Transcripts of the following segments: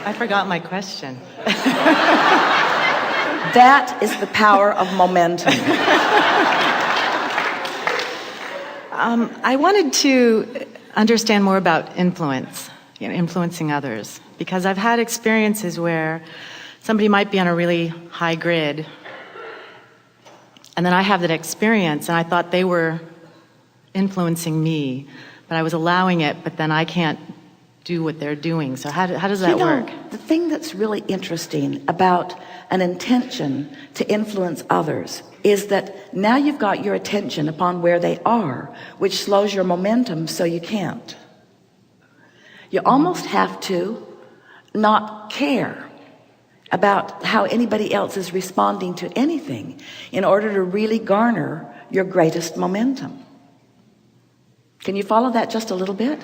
I forgot my question. That is the power of momentum. I wanted to understand more about influence, influencing others, because I've had experiences where somebody might be on a really high grid, and then I have that experience, and I thought they were influencing me, but I was allowing it, but then I can't do what they're doing. So how does that work? The thing that's really interesting about an intention to influence others is that now you've got your attention upon where they are, which slows your momentum so you can't. You almost have to not care about how anybody else is responding to anything in order to really garner your greatest momentum. Can you follow that just a little bit?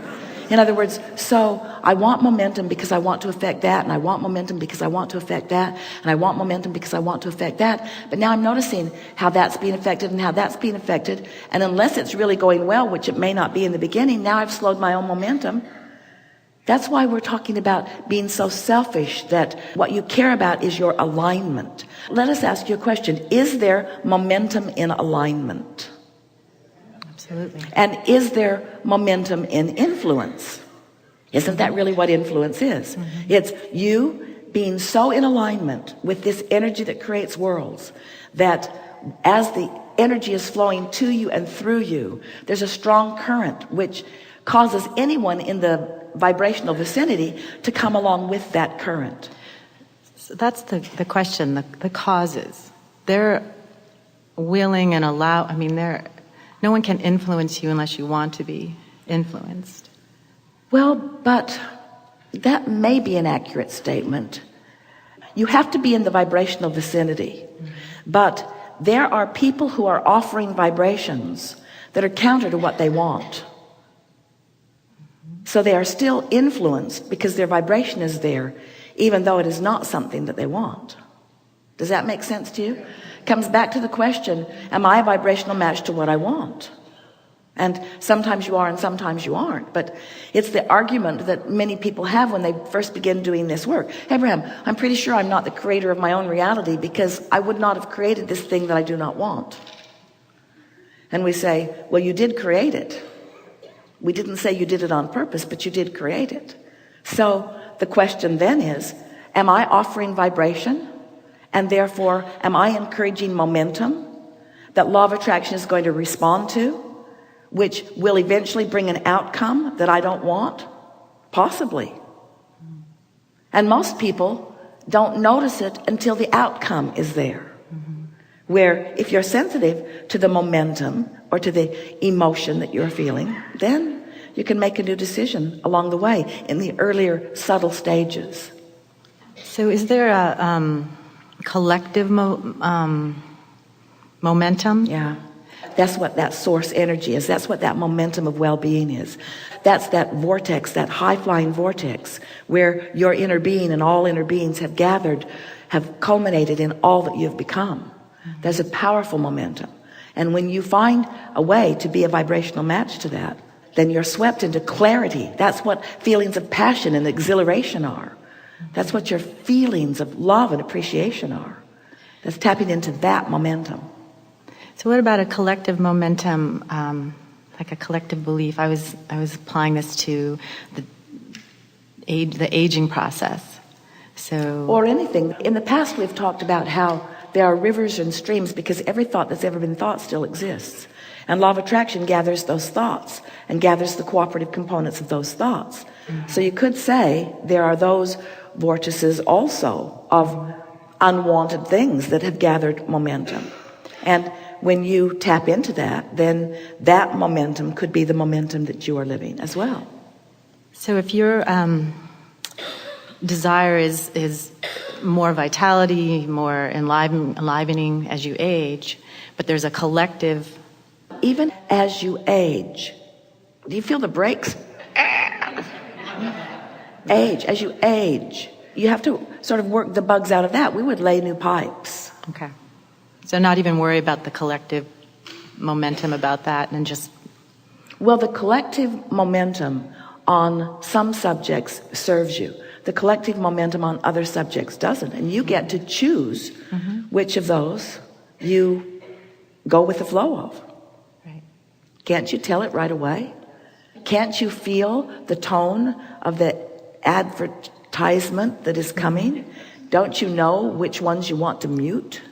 In other words, so I want momentum because I want to affect that, and I want momentum because I want to affect that, and I want momentum because I want to affect that. But now I'm noticing how that's being affected and how that's being affected, and unless it's really going well, which it may not be in the beginning, now I've slowed my own momentum. That's why we're talking about being so selfish, that what you care about is your alignment. Let us ask you a question. Is there momentum in alignment? Absolutely. And is there momentum in influence? Isn't that really what influence is? Mm-hmm. It's you being so in alignment with this energy that creates worlds, that as the energy is flowing to you and through you, there's a strong current which causes anyone in the vibrational vicinity to come along with that current. So that's the question, the causes. They're willing and no one can influence you unless you want to be influenced. Well, but that may be an accurate statement. You have to be in the vibrational vicinity. But there are people who are offering vibrations that are counter to what they want. So they are still influenced because their vibration is there, even though it is not something that they want. Does that make sense to you? Comes back to the question, am I a vibrational match to what I want? And sometimes you are and sometimes you aren't. But it's the argument that many people have when they first begin doing this work. Abraham, I'm pretty sure I'm not the creator of my own reality, because I would not have created this thing that I do not want. And we say, well, you did create it. We didn't say you did it on purpose, but you did create it. So the question then is, am I offering vibration? And therefore, am I encouraging momentum that law of attraction is going to respond to, which will eventually bring an outcome that I don't want? Possibly. And most people don't notice it until the outcome is there. Where if you're sensitive to the momentum or to the emotion that you're feeling, then you can make a new decision along the way in the earlier subtle stages. So is there a collective momentum? Yeah. That's what that source energy is. That's what that momentum of well-being is. That's that vortex, that high-flying vortex, where your inner being and all inner beings have gathered, have culminated in all that you've become. There's a powerful momentum. And when you find a way to be a vibrational match to that, then you're swept into clarity. That's what feelings of passion and exhilaration are. That's what your feelings of love and appreciation are. That's tapping into that momentum. So what about a collective momentum, like a collective belief? I was applying this to the aging process. So, or anything. In the past, we've talked about how there are rivers and streams because every thought that's ever been thought still exists. And law of attraction gathers those thoughts and gathers the cooperative components of those thoughts. Mm-hmm. So you could say there are those vortices also of unwanted things that have gathered momentum. And when you tap into that, then that momentum could be the momentum that you are living as well. So if your desire is more vitality, more enlivening as you age, but there's a collective... Even as you age, do you feel the brakes? As you age, you have to sort of work the bugs out of that. We would lay new pipes. Okay. So not even worry about the collective momentum about that and just... Well, the collective momentum on some subjects serves you. the collective momentum on other subjects doesn't. And you get to choose which of those you go with the flow of. Right. Can't you tell it right away? Can't you feel the tone of the advertisement that is coming? Don't you know which ones you want to mute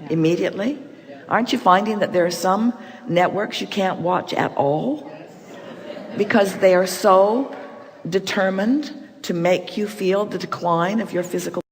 immediately? Aren't you finding that there are some networks you can't watch at all because they are so determined to make you feel the decline of your physical